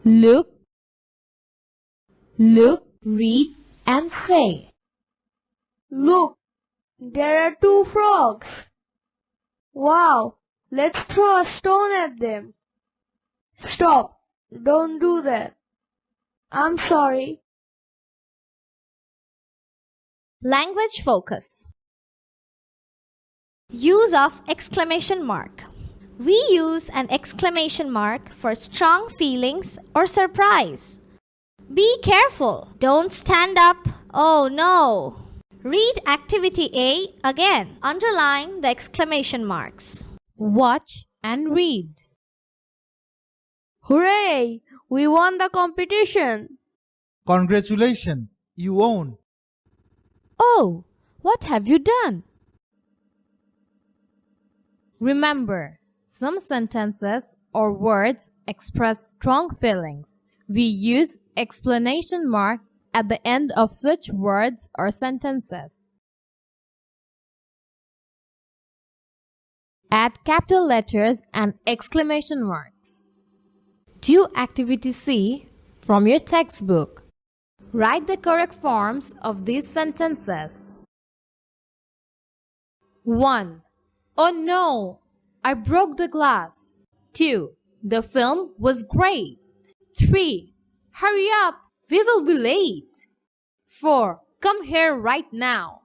Look, Look, read and say. Look, there are two frogs. Wow, let's throw a stone at them. Stop, don't do that. I'm sorry. Language focus. Use of exclamation mark. We use an exclamation mark for strong feelings or surprise. Be careful. Don't stand up. Oh no. Read activity A again. Underline the exclamation marks. watch and read. Hooray! We won the competition. Congratulations, you won. Oh, what have you done? Remember, some sentences or words express strong feelings. We use exclamation mark at the end of such words or sentences. Add capital letters and exclamation marks. Do activity C from your textbook. Write the correct forms of these sentences. 1. Oh no, I broke the glass. 2. The film was great. 3. Hurry up, we will be late. 4. Come here right now.